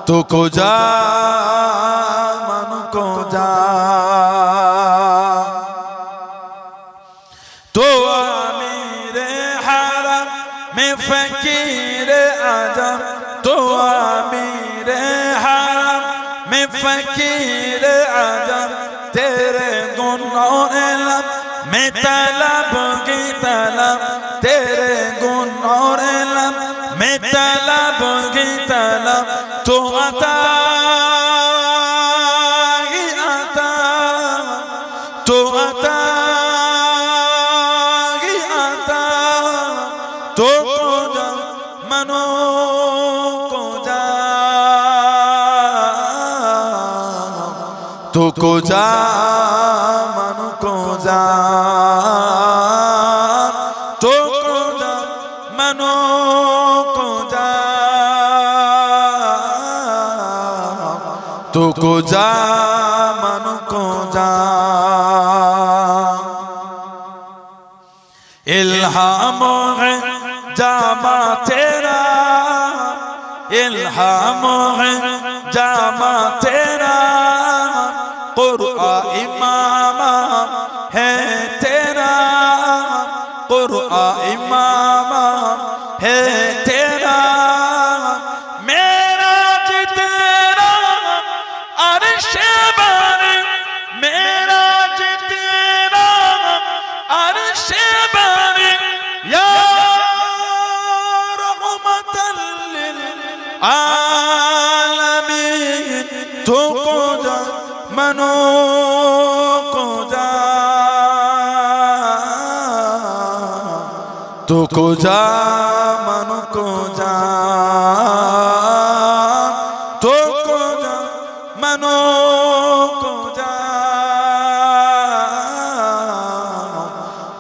तुको जा मन को जा तो अमीर हरम में फकीर आजम तो अमीर हरम में फकीर आजम तेरे गुनों इल्म में तलब की तलब तेरे गुनों इल्म में तलब की तलब तो आता ही आता तो आता ही आता तो जा मनो को जा तो को जा मनो को जा तो को जा मनो को जा तो को जा मन को जा इल्हाम है जामा तेरा इल्हाम है जामा तेरा कुरआन इमाम है तेरा कुरआन इमाम है तेरा मेरा जितना अर्श बारे मेरा जितना अर्श बारे या रहमतल लिल आलमीन तो को जा मनो को जा तो को जा मन को जा तो को जा मनो को जा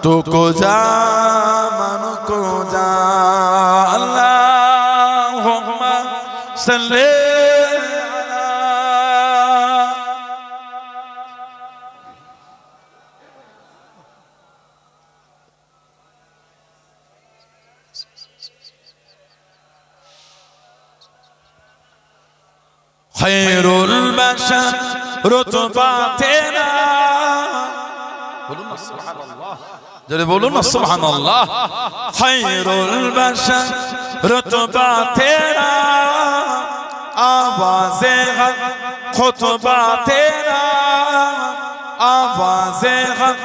तो को जा मन को जा अल्लाहुम्मा सल्ली खैरुल बशर रुतबा तेरा जरे बोलो ना सुभान अल्लाह खैरुल बशर रुतबा तेरा आवाज़े हक खुतबा तेरा आवाज़े हक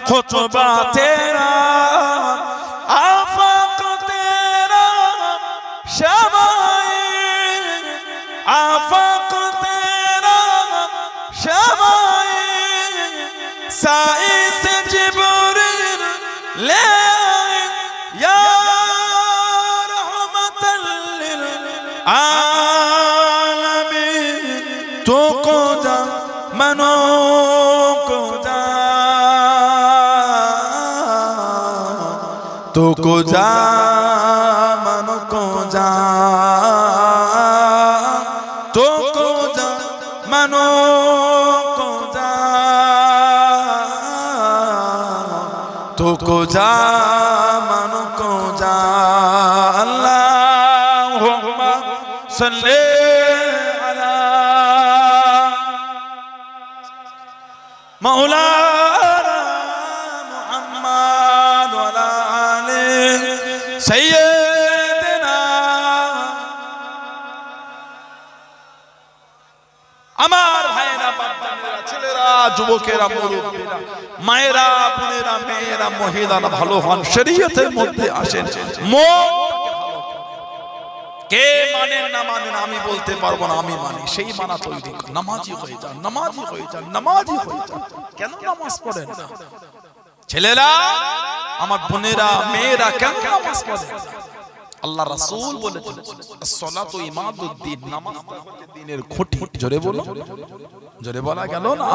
खुतबा तेरा आफाक तेरा शमाई आफाक तेरा शमाई साई से जिब्रील ले आए या रहमतल लिल आलमीन तो को जा मनो को जा तो को जा मनो को जा तो को जा मनो को जा तो को जा मनो को जा अल्लाहुम्मा सल्ली अला मौलाना मुहम्मद व अला आले सय्यदना আমার ভাইরা বাচ্চারা ছেলেরা যুবকেরা মুরব্বিরা মায়েরা বোনেরা মেয়েরা মহিলারা ভালো হন শরীয়তের মধ্যে আসেন কে মানেন না মানেন আমি বলতে পারবো না আমি মানি সেই মানা তৈরি কর নামাজি হয়ে যান নামাজি হয়ে যান নামাজি হয়ে যান কেন নামাজ পড়েন না ছেলেরা আমার বোনেরা মেয়েরা কেন নামাজ পড়েন আল্লাহ রাসূল বলেছেন as-salatu imaduddin নামাজ হচ্ছে দ্বীনের খুঁটি জোরে বলো জোরে বলা গেল না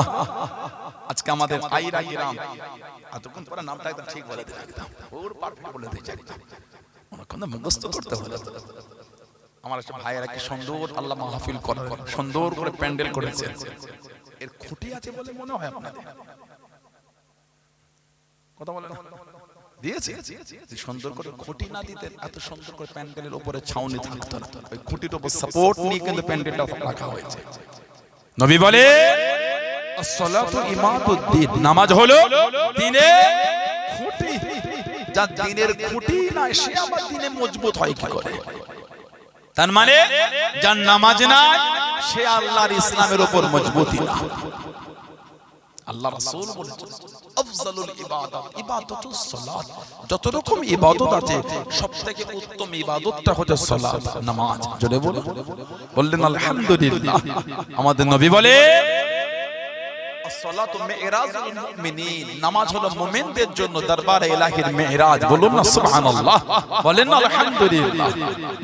আজকে আমাদের আইরা গ্রাম এতক্ষণ পরে নামটা একদম ঠিক বলে দিলাম একদম ওর পারফেক্ট বলে দিয়েছে একদম কোন মুখস্থ করতে হলো আমার একটা ভাইয়েরা কি সুন্দর আল্লাহ মাহফিল করে সুন্দর করে প্যান্ডেল করেছে এর খুঁটি আছে বলে মনে হয় আপনাদের কথা বলেন দিয়েছে? সুন্দর করে খুঁটি না দিতেন, এত সুন্দর করে প্যান্ডেলের উপরে ছাউনি থাকতো না, ওই খুঁটির উপর সাপোর্ট নিয়ে কিন্তু প্যান্ডেলটা রাখা হয়েছে। নবী বলে আসসালাতু ইমাদুদ্দিন, নামাজ হলো দ্বীনের খুঁটি। যার দ্বীনের খুঁটি নাই সে আবার দ্বীনে মজবুত হয় কি করে? তার মানে যার নামাজ নাই সে আল্লাহর ইসলামের উপর মজবুতি না। আল্লাহ রাসূল বলেছেন আফজালুল ইবাদাত ইবাদাতুস সালাত, যত রকম ইবাদত আছে সবথেকে উত্তম ইবাদতটা হচ্ছে সালাত, নামাজ। জোরে বললেন আলহামদুলিল্লাহ। আমাদের নবী বলে আসসালাতু মিরাজুল মুমিনিন, নামাজ হলো মুমিনদের জন্য দরবারে ইলাহির মিরাজ। বলুন না সুবহানাল্লাহ, বলেন না আলহামদুলিল্লাহ।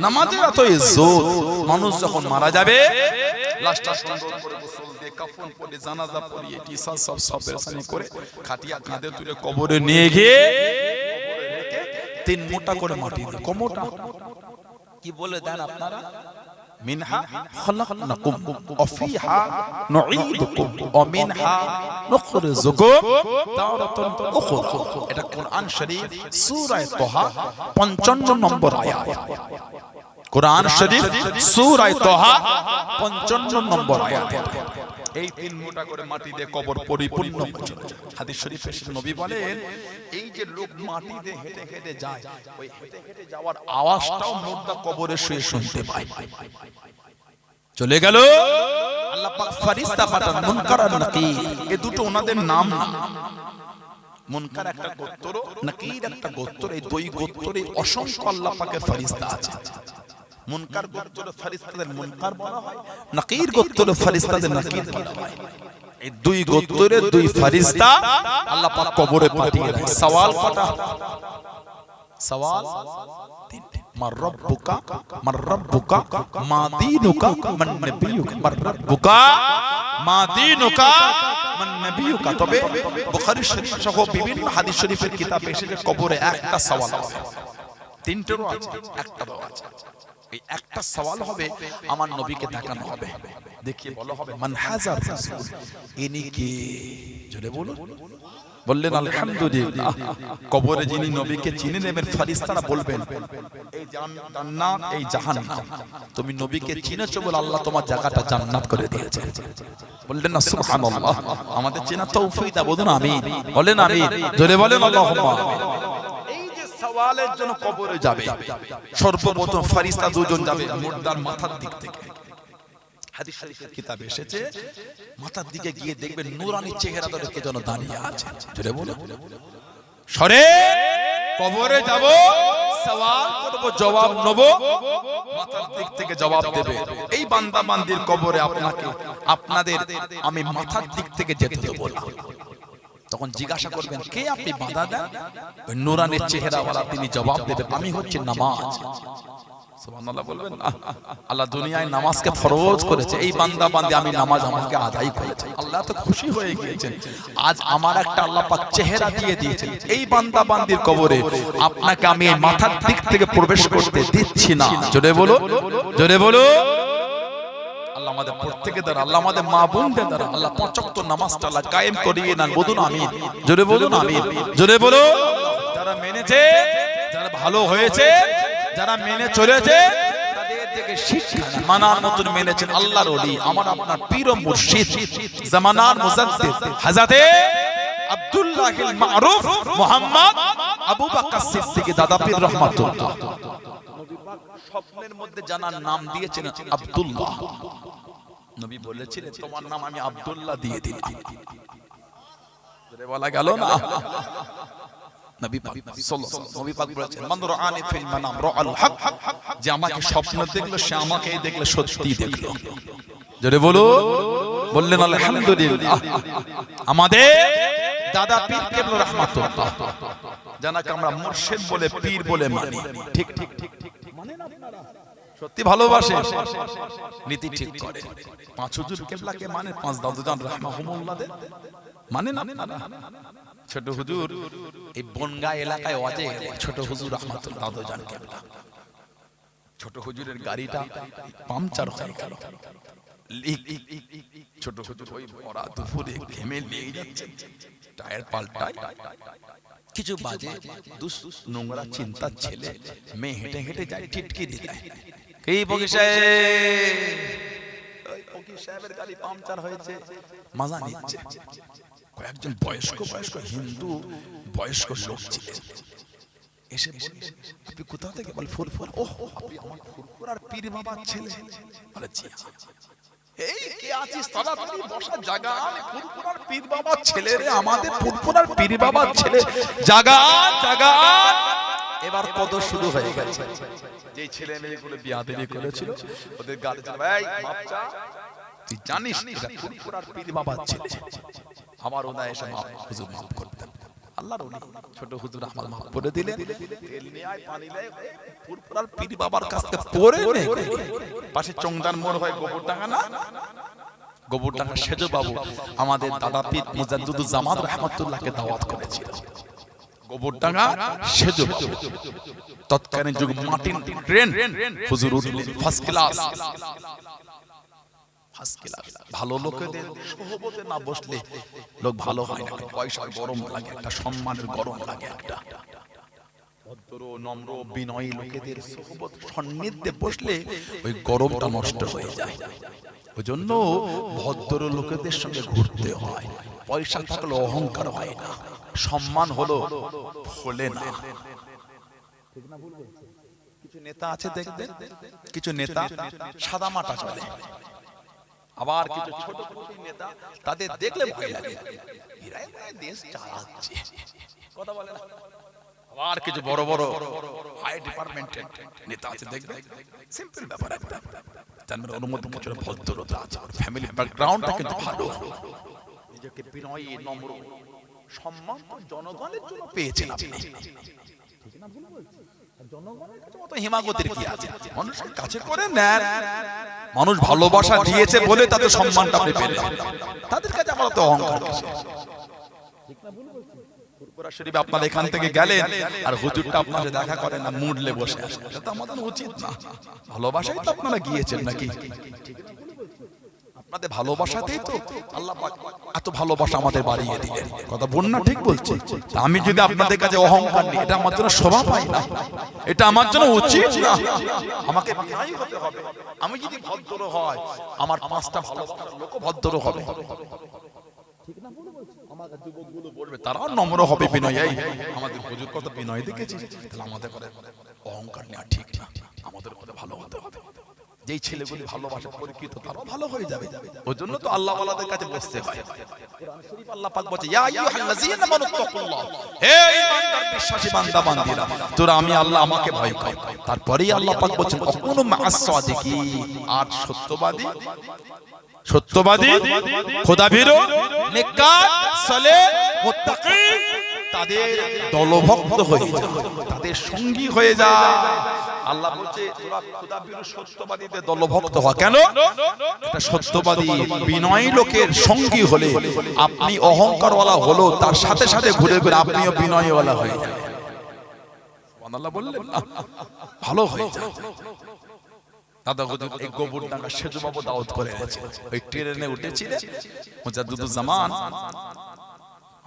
নামাজের এত ইজ্জত, মানুষ যখন মারা যাবে লাশটা সুন্দর করে গোসল দিয়ে কাফন পরে জানাজা পড়িয়ে টিসা সব বেরসানি করে খাটিয়া কাঁধে তুলে কবরে নিয়ে গিয়ে কবরে রেখে 3 মোটা করে মাটি দিয়ে, কমোটা কি বলে দেন আপনারা? মিনহা খালাকনাকুম ওয়া ফিহা নুঈদুকুম ওয়া মিনহা নুখরিজুকুম তারাতান উখরা। এটা কোরআন শরীফ সূরা তাহা 55 নম্বর আয়াত। কোরআন শরীফ সূরা তাহা 55 নম্বর আয়াত। এই 3 মোটা করে মাটি দিয়ে কবর পরিপূর্ণ হয়েছিল। হাদিস শরীফে নবী বলেন এই যে লোক মাটি দিয়ে হেঁটে হেঁটে যায়, ওই হেঁটে হেঁটে যাওয়ার আওয়াজটাও মুর্দা কবরে শুয়ে শুনতে পায়। চলে গেল, আল্লাহ পাক ফেরেশতা পাঠান মুনকার আর নাকির, এই দুটো ওনাদের নাম না। মুনকার একটা গোত্র, নাকির একটা গোত্র, এই দুই গোত্রে অসংখ্য আল্লাহ পাকের ফেরেশতা আছে। মুনকার গোত্র ফেরেশতাদের মুনকার বলা হয়, নাকির গোত্র ফেরেশতাদের নাকির বলা হয়। এই দুই গোত্রের দুই ফেরেশতা আল্লাহ পাক কবরে পাঠিয়ে দেয়। সওয়াল কটা? সওয়াল তিনটে। মান রাব্বুকা মান রাব্বুকা মা দীনুকা মান নবিয়ুকা, মান রাব্বুকা মা দীনুকা মান নবিয়ুকা। তবে বুখারী শরীফ সহ বিভিন্ন হাদিস শরীফের কিতাবে এসেছে কবরে একটা সওয়াল হবে, তিনটেরও আছে, একটাও আছে। এই একটা সওয়াল হবে, আমার নবীকে দেখানো হবে, দেখিয়ে বলা হবে মান হাজার রাসূল, ইনি কে? জোরে বলুন, বললেন আলহামদুলিল্লাহ। কবরে যিনি নবীকে চিনে নেবেন ফেরেশতারা বলবেন এই জান্নাত এই জাহান্নাম, তুমি নবীকে চিনেছো বলে আল্লাহ তোমার জায়গাটা জান্নাত করে দিয়েছে। বললেন না সুবহানাল্লাহ। আমাদের চেনা তৌফিক দাও, বলুন আমিন, বলেন আমিন, জোরে বলেন আল্লাহুম্মা আমিন। সওয়ালের জন্য কবরে যাবে সর্বপ্রথম ফেরেশতা দুজন যাবে মুর্দার মাথার দিক থেকে। হাদিস শরীফের কিতাবে এসেছে মাথার দিকে গিয়ে দেখবেন নূরানি চেহারা ধরে কে যেন দাঁড়িয়ে আছে। জোরে বলো, সরে কবরে যাব, সওয়াল করব, জবাব নেব, মাথার দিক থেকে জবাব দেবে। এই বান্দা বান্দির কবরে আপনাকে আপনাদের আমি মাথার দিক থেকে যেতে দেব না। তখন জিজ্ঞাসা করবেন কে আপনি? বাধা দেন, ওই নূরানের চেহারাওয়ালা তিনি জবাব দেবেন আমি হচ্ছে নামাজ। সুবহানাল্লাহ বলবেন না? আল্লাহ দুনিয়ায় নামাজকে ফরজ করেছে, এই বান্দা বান্দি আমি নামাজ আমাকে আদায় করেছে। আল্লাহ তো খুশি হয়ে গিয়েছেন, আজ আমার একটা আল্লাহ পাক চেহারা দিয়ে দিয়েছেন। এই বান্দা বান্দির কবরে আপনাকে আমি এই মাথার দিক থেকে প্রবেশ করতে দিচ্ছি না। জোরে বলো, জোরে বলো। আল্লাহ আমাদের প্রত্যেকের দ্বারা, আল্লাহ আমাদের মা বোনদের দ্বারা আল্লাহ 5 ওয়াক্ত নামাজটা আল্লাহ কায়েম করিয়ে নেন। বলুন আমিন, জোরে বলুন আমিন, জোরে বলো। যারা মেনেছে, যারা ভালো হয়েছে, যারা মেনে চলেছে তাদের থেকে শিক্ষা মানার মতন মেনেছেন আল্লাহর ওলি, আমার আপনার পীর ও মুর্শিদ জামানার মুজাদ্দিদ হযরতে আব্দুল্লাহিল মারুফ মুহাম্মদ আবু বকর সিদ্দিক দাদা পীর রাহমাতুল্লাহ। নবী পাক স্বপ্নের মধ্যে জানার নাম দিয়েছেন আব্দুল্লাহ। নবী বলেছিলেন তোমার নাম আমি আব্দুল্লাহ দিয়ে দিলাম। জোরে বলা গেল না? নবী পাক সাল্লাল্লাহু আলাইহি নবী পাক বলেছেন মান রাআনি ফিল মানাম রাআল হক, যে আমাকে স্বপ্ন দেখলো সে আমাকেই দেখলো, সত্যি দেখলো। জোরে বলো, বললেন আলহামদুলিল্লাহ। আমাদের দাদা পীর কেবলা রাহমাতুল্লাহ, জানাকে আমরা মুর্শিদ বলে পীর বলে মানি। ঠিক ঠিক ঠিক মানেন আপনারা? সত্যি ভালোবাসে, নীতি ঠিক করে। 5 হুজুর কেবলাকে মানে, 5 দাদুজান রাহমাহুমুল্লাহ মানেন আপনারা? ছোট হুজুর এই বনগা এলাকায় ওয়াজে ছোট হুজুর রাহমাতুল্লাহ দাদুজান কেবলা, ছোট হুজুরের গাড়িটা পাংচার হয়ে গেল। ছোট হুজুর ওই বড় দুপুরে ঘেমে নিয়ে যাচ্ছে, টায়ার পাল্টায়, কিছু বাজে নোংরা চিন্তার ছেলে মেয়ে হেঁটে হেঁটে যায়, টিটকিরি দেয়। এই ফকির সাহেবের গাড়ি পাংচার হয়েছে, মাজা নিচ্ছে। কয়েকজন বয়স্ক হিন্দু বয়স্ক লোক ছিলেন, এসে বললেন আপনি কোথা থেকে? বল ফুরফুরা। ওহ, আপনি আমার ফুরফুরার পীর বাবার ছেলে? বলে জি। এই কে আছিস তাড়াতাড়ি বসার জায়গা, আমি ফুরফুরার পীর বাবার ছেলে রে, আমাদের ফুরফুরার পীর বাবার ছেলে, জায়গা জায়গা। এবার কত শুরু হয়ে গেছে। যে ছেলে মেয়েগুলো বিয়াদবি করেছিল ওদের গালে ছিল, ভাই মাপ চা, তুই জানিস এটা ফুরফুরার পীর বাবার ছেলে। আমার ওনা এসে মাপ, হুজুর মাফ করতেন। আল্লাহর ওলি ছোট হুজুর আমার মাফ করে দিলেন। তেল নিয়ে আয়, পানি লাই, ফুরফুরার পীর বাবার কাছ থেকে পড়ে নে। পাশে চংদান মোড় হয় গোবরডাঙ্গা না, গোবরডাঙ্গা সেজো বাবু আমাদের দাদা পীর মুজাদ্দিদুল জামান রাহমাতুল্লাহকে দাওয়াত করেছিল। গোবরডাঙ্গা সেজো বাবু তৎকালীন যুগ মাটির ট্রেন, হুজুর উঠলেন ফার্স্ট ক্লাস। ভালো লোকেদের সোহবতে না বসলে লোক ভালো হয় না। পয়সার গরম লাগে, একটা সম্মানের গরম লাগে, একটা ভদ্র নম্র বিনয়ী লোকেদের সোহবত সান্নিধ্যে বসলে ওই গরমটা নষ্ট হয়ে যায়। ওই জন্য ভদ্র লোকেদের সঙ্গে ঘুরতে হয়। পয়সা থাকলে অহংকার হয় না, সম্মান হলো ফলে না। ঠিক না ভুল বলছি? কিছু নেতা আছে দেখবেন, কিছু নেতা সাদা মাটা চলে, আবার কিছু ছোট ছোট নেতা তাদের দেখলে ভয় লাগে, এরাই দেশ চালাচ্ছে, কথা বলে না। আবার কিছু বড় বড় হাই ডিপার্টমেন্টের নেতা আছে দেখবেন, সিম্পল ব্যাপার একটা, তার মানে ওর মধ্যে কিছু ভদ্রতা আছে, ওর ফ্যামিলি ব্যাকগ্রাউন্ডটা কিন্তু ভালো, নিজেকে বিনয়ী নম্র সম্মান জনগণের জন্য পেয়েছেন আপনি। ঠিক না ভুল বলছি? জনগণের কাছে মত হিমাগতির কি আছে? মানুষের কাছে করে নেন, মানুষ ভালোবাসা দিয়েছে বলে তাদের সম্মানটা আপনি পেলেন, তাদের কাছে আমার তো অহংকার কিসের? ঠিক না ভুল বলছি? ফুরফুরা শরীফ আপনারা এখান থেকে গেলেন আর হুজুরটা আপনাদের দেখা করেন না, মুডলে বসে আসেন, এটা তো আমাদের উচিত না। ভালোবাসাই তো আপনারা গিয়েছেন নাকি? আপনাদের ভালোবাসাতেই তো আল্লাহ পাক এত ভালোবাসা আমাদের বাড়িয়ে দিলেন, কথা বল না? ঠিক বলছি? আমি যদি আপনাদের কাছে অহংকার নিই, এটা আমার জন্য শোভা পায় না, এটা আমার জন্য উচিত না। আমাকে বিনয়ী হতে হবে। আমি যদি ভদ্র হয়, আমার পাঁচটা ভালোবাসার লোকও ভদ্র হবে, ঠিক না ভুল বলছি? আমার যুবকগুলো বলবে, তারাও নম্র হবে, বিনয়ী। আমাদের হুজুর কত বিনয় দেখেছি, তাহলে আমাদের করে অহংকার নেওয়া ঠিক না, আমাদের করে ভালো হতে হবে। যেই ছেলেগুলি ভালোবাসা পরিচিত তারাও ভালো হয়ে যাবে। ওই জন্য তো আল্লাহ ওয়ালাদের কাছে বসতে হয়। কোরআন শরীফ আল্লাহ পাক বলছে, ইয়া আইয়ুহাল্লাযীনা আমানু তাকুল্লাহ, হে ঈমানদার বিশ্বাসী বান্দা বান্দীরা, তোরা আমি আল্লাহ আমাকে ভয় কর। তারপরেই আল্লাহ পাক বলেন অকুনু মা'আস সাদিকিন, আর সত্যবাদী, সত্যবাদী, খোদাভীরু, নেককার, সালেহ, মুত্তাকি, তাদের দলভক্ত হয়ে যা, তাদের সঙ্গী হয়ে যা। আল্লাহ বলছে তোরা খোদাভীরু সত্যবাদীদের দলভক্ত হ। কেন? এটা সত্যবাদী বিনয়ী লোকের সঙ্গী হলে আপনি অহংকারওয়ালা হলো, তার সাথে সাথে ঘুরে ঘুরে আপনিও বিনয়ীওয়ালা হয়ে যাবেন। সুবহানাল্লাহ বললেন না? ভালো হয়ে যায়। দাদা হুজুর এই গোবরডাঙ্গা সেজু বাবু দাওয়াত করে এনেছে, ওই ট্রেনে উঠেছিলেন মুজাদ্দিদুল জামান।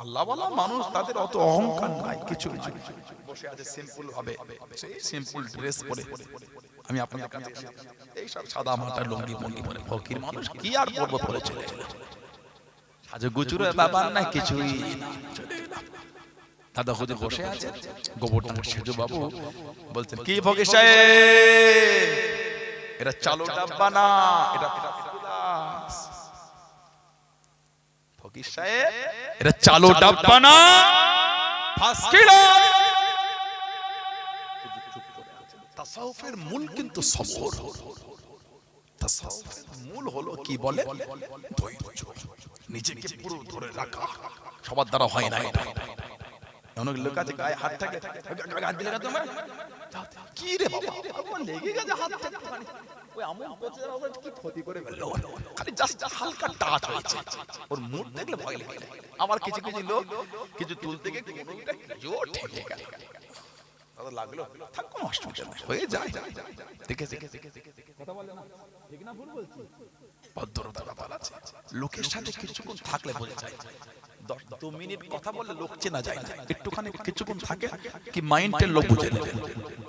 আল্লাহ ওয়ালা মানুষ, তাদের অত অহংকার নাই, কিছু নাই, বসে আছে সিম্পল ভাবে, সেই সিম্পল ড্রেস পরে। আমি আপনাদের কাছে এই সব সাদা মাটা লুঙ্গি মঙ্গি পরে ফকির মানুষ কি আর পরব, পরে চলে গেল। সাজু গুজুরের ব্যাপার নাই, কিছুই না, চলে গেলাম। দাদা হুজুর বসে আছে, গোবরডাঙ্গা সেজু বাবু বলছেন, কি ফকির সাহেব, এটা চালো ডাব্বা না, এটা প্লাস। ফকির সাহেব, এটা চালো ডাব্বা না, ফার্স্ট ক্লাস। তাসাউফের মূল কিন্তু সবর। তাসাউফের মূল হলো কি বলে? ধৈর্য, নিজেকে পুরো ধরে রাখা। সবার দ্বারা হয় না এটা। অনেক লোক আছে গায়ে হাত থাকে, হাত দিলে তোমার কি রে বাবা, আমার লেগে গেছে হাতটা, ওই আমল করতে যাওয়ার পর কি ক্ষতি করে ফেললো, খালি জাস্ট হালকা টাচ হয়েছে, ওর মুড দেখলে ভয় লাগে। আমার কিছু কিছু লোক কিছু তুলতে গিয়ে কোনোটা জোর ঠেকে গেল, তাদের লাগলো, থাক কোনো অসুবিধা নেই, হয়ে যায়। দেখেছে কথা বলে না, ঠিক না ভুল বলছি? ভদ্রতার ব্যাপার আছে, লোকের সাথে কিছুক্ষণ থাকলে বোঝা যায় 2 মিনিট কথা বললে লোক চেনা যায় না, একটুখানি কিছুক্ষণ থাকে কি মাইন্ডের লোক বুঝে নেবে।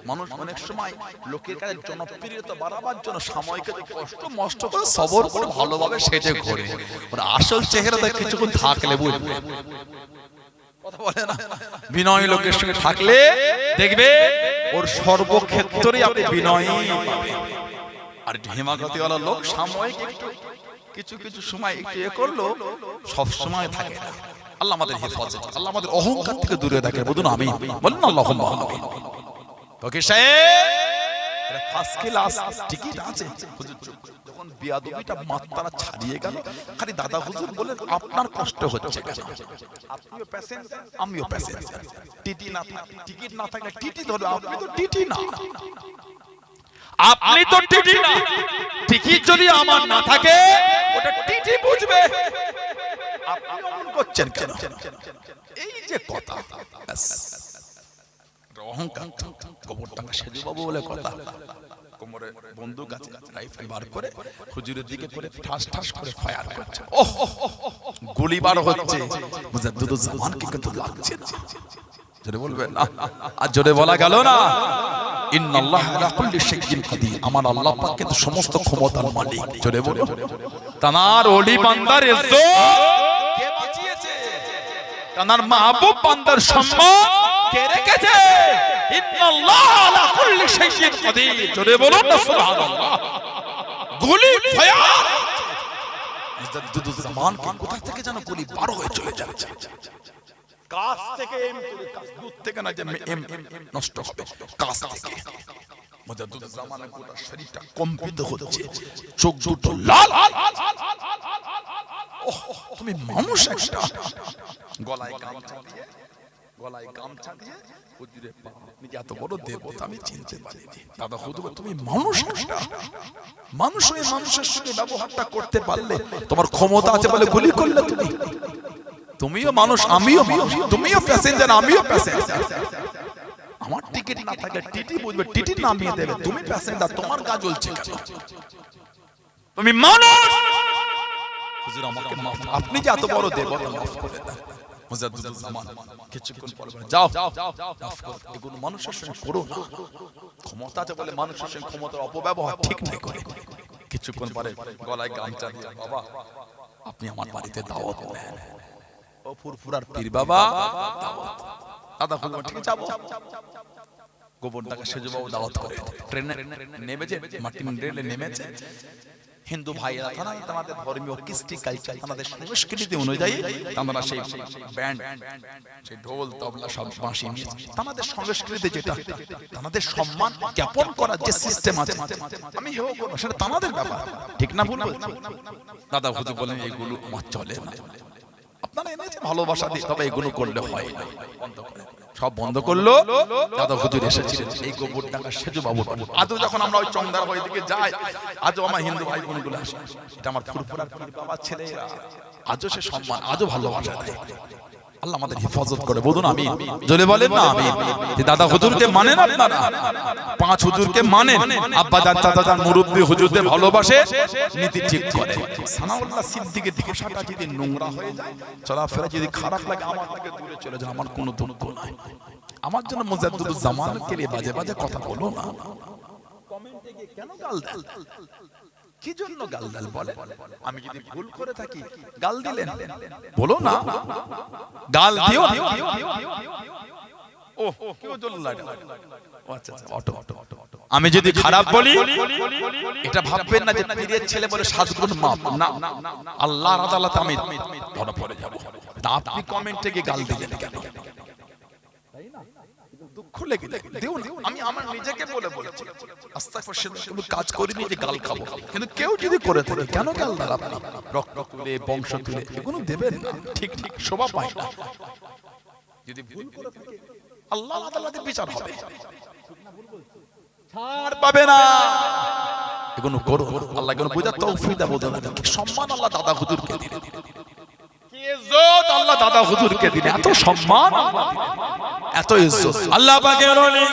মানুষ অনেক সময় লোকের কাছে জনপ্রিয়তা বাড়াবার জন্য সময়কে কষ্ট মষ্ট করে সবর করে ভালোভাবে সেজে ঘোরে, ওর আসল চেহারাটা কিছুক্ষণ থাকলে বুঝবে। কথা বলে না, বিনয়ী লোকের সঙ্গে থাকলে দেখবে ওর সর্বক্ষেত্রেই আপনি বিনয়ী পাবেন। আর হেমাগতিওয়ালা লোক সাময়িক একটু কিছু কিছু সময় একটু এ করলো, সব সময় থাকে না। আল্লাহ আমাদের হেফাজত, আল্লাহ আমাদের অহংকার থেকে দূরে রাখে। বলুন আমিন, বলুন আল্লাহুম্মা আমিন। ওকে সাহেব, ফার্স্ট ক্লাস টিকিট আছে। যখন বিয়াদবিটা মাত্রা ছাড়িয়ে গেল, খালি দাদা হুজুর বলেন আপনার কষ্ট হচ্ছে কেন? আপনিও প্যাসেঞ্জার, আমিও প্যাসেঞ্জার। টিটি না থাকে, টিকিট না থাকলে টিটি ধরবে, আপনি তো টিটি না। আপনি তো টিটি না, টিকিট যদি আমার না থাকে ওটা টিটি বুঝবে। আপনি অমন করছেন কেন? এই যে কথা, অহংকার। গোবরডাঙ্গা সেজু বাবু বলে কথা, কোমরে বন্দুক আছে, রাইফেল বার করে হুজুরের দিকে করে ঠাস ঠাস করে ফায়ার করছে। ওহ গুলি বার হচ্ছে, মুজাদ্দিদুজ্জামানকে কিন্তু লাগছে না। জোরে বলবেন না, আর জোরে বলা গেল না। ইন্নাল্লাহা আলা কুল্লি শাইইন কাদির, আমার আল্লাহ পাক কিন্তু সমস্ত ক্ষমতার মালিক। জোরে বলো, তানার ওলি বান্দার ইজ্জত কে বাঁচিয়েছে? তানার মাহবুব বান্দার সম্মান কে রেখেছে? ইন্নাল্লাহা আলা কুল্লি শাইইন কাদির। জোরে বলুন না সুবহানাল্লাহ। গুলি ফায়ার, মুজাদ্দিদুজ্জামানকে কোথা থেকে যেন গুলি বার হয়ে চলে যাচ্ছে। কাছ থেকে এম করে, কাছ দূর থেকে না যে এম নষ্ট হবে, কাছ থেকে। মুজাদ্দিদুজ্জামানের গোটা শরীরটা কম্পিত হচ্ছে, চোখ দুটো লাল। ওহ তুমি মানুষ একটা। গলায় গামছা দিয়ে হুজুরে পাক, আপনি এত বড় দেবতা আমি চিনতে পারিনি। দাদা হুজুর তুমি মানুষ একটা। মানুষ হয়ে মানুষের সঙ্গে ব্যবহারটা করতে পারলে তোমার ক্ষমতা আছে বলে গুলি করলে তুমি। তুমিও মানুষ, আমিও মানুষ, তুমিও প্যাসেঞ্জার, আমিও প্যাসেঞ্জার। আমার টিকিট না থাকে টিটি বুঝবে, টিটি নামিয়ে দেবে। তুমি প্যাসেঞ্জার, তোমার গা জ্বলছে কেন? তুমি মানুষ। হুজুর আমাকে মাফ, আপনি যে এত বড় দেবতা, মাফ করে দেন। মুজাদ্দিদুজ্জামান কিছুক্ষণ পরে বলে যাও মাফ করো, এগুলো মানুষের সঙ্গে করো না। ক্ষমতা আছে বলে মানুষের সঙ্গে ক্ষমতার অপব্যবহার ঠিক নেই করে। কিছুক্ষণ পরে গলায় গামছা দিয়ে, বাবা আপনি আমার বাড়িতে দাওয়াত দেন। ও ফুরফুরার পীর বাবা দাওয়াত। দাদা হুজুর ঠিক যাবো। গোবরডাঙ্গা সেজু বাবু দাওয়াত করে ট্রেনে নেমেছে, মার্টিন রেলে নেমেছে। হিন্দু ভাইয়েরা তাদের ধর্মীয় কৃষ্টি কালচার, তাদের সংস্কৃতি অনুযায়ী তারা সেই ব্যান্ড, সেই ঢোল তবলা সব বাঁশি নিয়ে তাদের সংস্কৃতি যেটা, তাদের সম্মান জ্ঞাপন করার যে সিস্টেম আছে, আমি হেও করব সেটা তাদের ব্যাপার, ঠিক না ভুল বলছি? দাদা হুজুর বলেন এগুলো আমার চলে না। আপনারা এনেছে ভালোবাসা দিয়ে, তবে এগুলো করলে হয় না, বন্ধ করে সব বন্ধ করলো। দাদা হুজুর এসেছিলেন এই গোবরডাঙ্গা সেজু বাবু। আজও যখন আমরা ওই চংদার বাড়ি দিকে যাই, আজও আমার হিন্দু ভাই বোনগুলো আসে, এটা আমার ফুরফুরার পীর বাবার ছেলেরা, আজও সে সম্মান, আজও ভালোবাসা দেয়। আল্লাহ আমাদের হেফাজত করে, বলুন আমিন, জোরে বলেন না আমিন। যে দাদা হুজুরকে মানেন আপনারা, 5 হুজুরকে মানেন, আব্বা জান চাচা জান মুরব্বি হুজুরদের ভালোবাসে, নীতি ঠিক করে। সানাউল্লাহ সিদ্দিকের ভাষাটা যদি নোংরা হয়ে যায়, চলাফেরা যদি খারাপ লাগে, আমার থেকে দূরে চলে যায়, আমার কোনো দুঃখ নাই। আমার জন্য মুজাদ্দিদুজ্জামানকে নিয়ে বাজে বাজে কথা বলো না। কমেন্টে গিয়ে কেন গাল দেন? কি জন্য গাল দেন বলে? আমি যদি ভুল করে থাকি গাল দিলেন, বলো না গাল দিও না। ও কেউ জ্বললা, ও আচ্ছা আচ্ছা, অটো অটো অটো। আমি যদি খারাপ বলি এটা ভাববেন না যে পীরের ছেলে বলে 7 গুণ মাপ, না, আল্লাহর আদালতে আমি ধরা পড়ে যাব। আপনি কমেন্টে গিয়ে গাল দিলেন কেন? তাই না? দুঃখ লেগে দেও না। আমি আমার নিজেকে বলে বলেছি আস্তাগফিরুল্লাহ, কিন্তু কাজ করিনি যে গাল খাবো। কিন্তু কেউ যদি করে থাকে কেন গাল দেন আপনি? রক্ত তুলে বংশ তুলে এগুলো দেবেন না, ঠিক ঠিক শোভা পায় না। যদি ভুল করে থাকে আল্লাহর আদালতে বিচার হবে, ছাড় পাবে না। এগুলো করো, আল্লাহ এগুলো বোঝার তৌফিক দাও। সম্মান আল্লাহ দাদা হুজুরকে দিলেন, কি ইজ্জত আল্লাহ দাদা হুজুরকে দিলেন, এত সম্মান, এত ইজ্জত আল্লাহ পাকের ওলি।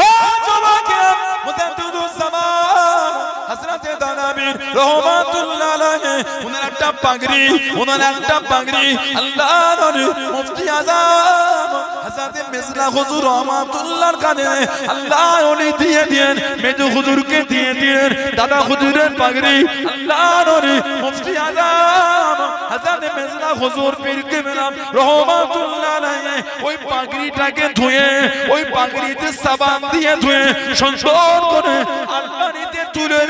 ও জমাকে মুজাদ্দিদুজ্জামান হযরত দানা নবী রহমাতুল্লাহ আলাইহি ওনার একটা পাগড়ি আল্লাহর নবী মুফতি আযম হযরত মিসলা হুজুর রহমাতুল্লাহর কানে আল্লাহ উনি দিয়ে দেন, মেজু হুজুরকে দিয়ে দেন দাদা হুজুরের পাগড়ি আল্লাহর নবী মুফতি আযম হযরত মিসলা হুজুর পীর কেবলা রহমাতুল্লাহ আলাইহি ওই পাগড়িটাকে ধুয়ে ওই পাগড়িতে সাবান দিয়ে ধুয়ে সুন্দর করে আলমারিতে তুলে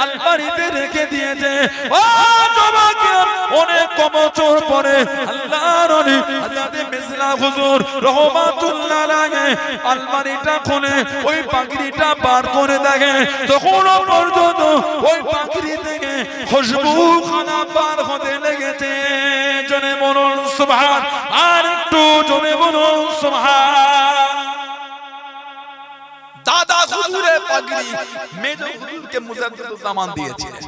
আলমারিতে রেখে দিয়েছে। ও তোমাকে অনেক বছর পরে আল্লাহর নবী হযরত মিসলা হুজুর রহমাতুল্লাহ আলাইহি আলমারিটা খুলে ওই পাগড়িটা বার করে দেখে তখন পর্যন্ত ওই পাগড়ি থেকে খুশবু খানা বার হতে লেগেছে। জোরে বলুন সুবহান, আর একটু জোরে বলুন সুবহান। দাদা হুজুরের পাগড়ি মেজো হুজুরকে মুজাদ্দিদুজ্জামান দিয়েছিলেন।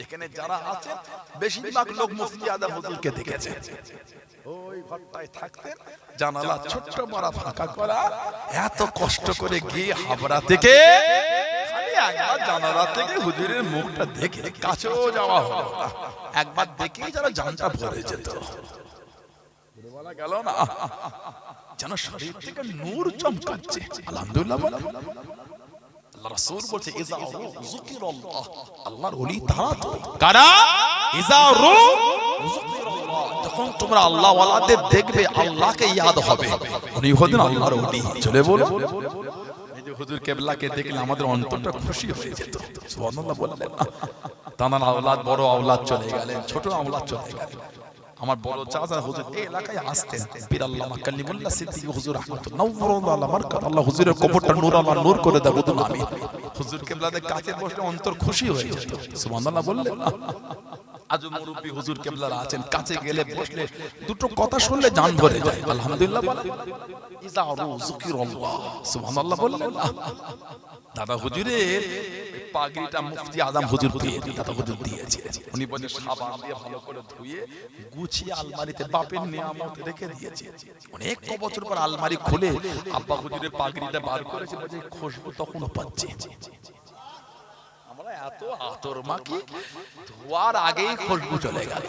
এখানে যারা আছেন বেশিরভাগ লোক মুফতি আযম হুজুরকে দেখেছে। ওই ঘরটায় থাকতেন, জানালা ছোট্ট বড় ফাঁকা করা, এত কষ্ট করে গিয়ে হাবড়া থেকে খালি একবার জানালা থেকে হুজুরের মুখটা দেখে কাছেও যাওয়া হলো না। একবার দেখেই যারা জানটা ভরে যেত। বলা গেল না যেন শরীর থেকে নূর চমকাচ্ছে। আলহামদুলিল্লাহ বলেন। আল্লাহ রাসূল বলছে ইযা যুকিরাল্লাহ, আল্লাহর ওলি তারা তো কারা ইযা যুকিরাল্লাহ, যখন তোমরা আল্লাহ ওয়ালাদের দেখবে আল্লাহকে ইয়াদ হবে, উনি হলেন আল্লাহর ওলি। চলে বলো এই যে হুজুর কিবলাকে দেখলে আমাদের অন্তরটা খুশি হয়ে যেত। সুবহানাল্লাহ বললেন না? তানার আওলাদ বড় আওলাদ চলে গেলেন, ছোট আওলাদ চলে গেলেন। আমার বড় চাচা হুজুর এই এলাকায় আসতেন, পীর আল্লামা কালিমুল্লাহ সিদ্দিকী হুজুর রাহমাতুল্লাহ নওয়ারুল্লাহ মারকাত, আল্লাহ হুজুরের কবরটা নূর আল্লাহ নূর করে দাও বলুন আমিন। হুজুর কিবলাদের কাছে বসলে অন্তর খুশি হয়ে যেত। সুবহানাল্লাহ বললেন না? আজ মুরব্বি হুজুর কিবলারা আছেন, কাছে গেলে বসলে দুটো কথা শুনলে জান ভরে যায়। আলহামদুলিল্লাহ বলেন। ইযা যুকিরাল্লাহ, সুবহানাল্লাহ বললেন না? দাদা হুজুরের পাগড়িটা মুফতি আযম হুজুর পেয়ে দাদা হুজুর দিয়েছিলেন। উনি বলেন সাবান দিয়ে ভালো করে ধুয়ে গুছিয়ে আলমারিতে বাপের নিয়ামত রেখে দিয়েছে। অনেক বছর পর আলমারি খুলে আব্বা হুজুরের পাগড়িটা বার করেছে, বলে খুশবু তখনও পাচ্ছে। আমরা এত আতর মাখি, ধোয়ার আগেই খুশবু চলে গেল।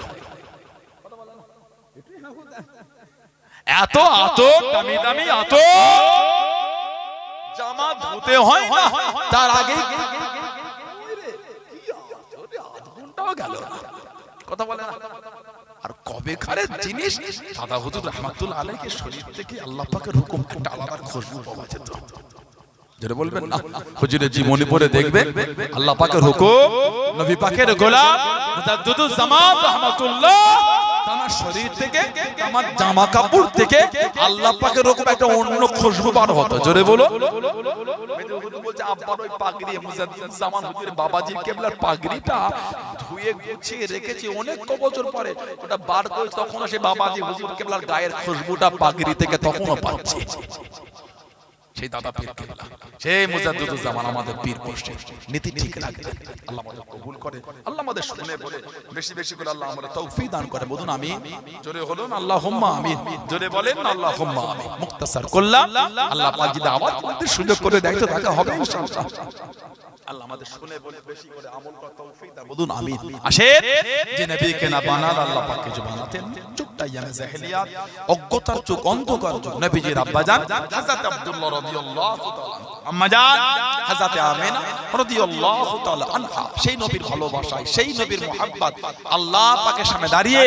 এত আতর, দামি দামি আতর, জামা ধুতে হয় না তার আগে আধ ঘন্টাও গেল কথা বলে না। আর কবে খারের জিনিস দাদা হুজুর রাহমাতুল্লাহ আলাইহির শরীর থেকে আল্লাহ পাকের হুকুম একটা আলাদা খুশবু পাওয়া যেত। যেটা বলবেন না হুজুরের জীবনী পড়ে দেখবেন আল্লাহ পাকের হুকুম, নবী পাকের গোলাম মুজাদ্দিদুজ্জামান রাহমাতুল্লাহ তার শরীর থেকে, আমার জামা কাপড় থেকে আল্লাহ পাকের রকম একটা অন্য খুশবু বার হতো। জোরে বলো। বলছে আব্বার ওই পাগড়ি মুজাদ্দিদুজ্জামান হুজুরের বাবাজি কিবলার পাগড়িটা ধুয়ে গুছিয়ে রেখেছি অনেক বছর পরে, ওটা বার করে তখন সে বাবাজি হুজুর কিবলার গায়ের খুশবুটা পাগড়ি থেকে তখনও পাচ্ছে। সেই দাদা পীর কিবলা, সেই মুজাদ্দিদুজ্জামান আমাদের পীর মুর্শিদ, নীতি ঠিক রাখবেন। আল্লাহ আমাদের কবুল করে, আল্লাহ আমাদের শুনে বলে বেশি বেশি করে আল্লাহ আমাদের তৌফিক দান করে। বলুন আমিন। জোরে বলুন আল্লাহুম্মা আমিন। জোরে বলেন আল্লাহুম্মা আমিন। মুখতাসার করলাম, আল্লাহ পাক যদি আবার আমাদের সুযোগ করে দেয় তো দেখা হবে ইনশাআল্লাহ। আল্লাহ আমাদের শুনে বলে বেশি করে আমল করার তৌফিক দান। বলুন আমিন। আসেন, যে নবীকে না বানাল আল্লাহ পাককে যে বানাতেন, যুগটা ইয়ামে জাহেলিয়াত, অজ্ঞতার যুগ, অন্ধকার যুগ। নবীজির আব্বাজান হযরত আব্দুল্লাহ রাদিয়াল্লাহু তাআলা, আম্মাজান হযরত আমিনা রাদিয়াল্লাহু তাআলা আনহা, সেই নবীর ভালোবাসায়, সেই নবীর মুহাব্বত আল্লাহ পাকের সামনে দাঁড়িয়ে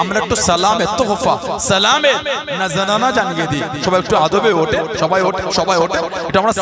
আমরা একটু সালামের তোহফা, সালামের নাজরানা জানিয়ে দিই। সবাই একটু আদবে ওঠে, সবাই ওঠে, সবাই ওঠে, এটা আমরা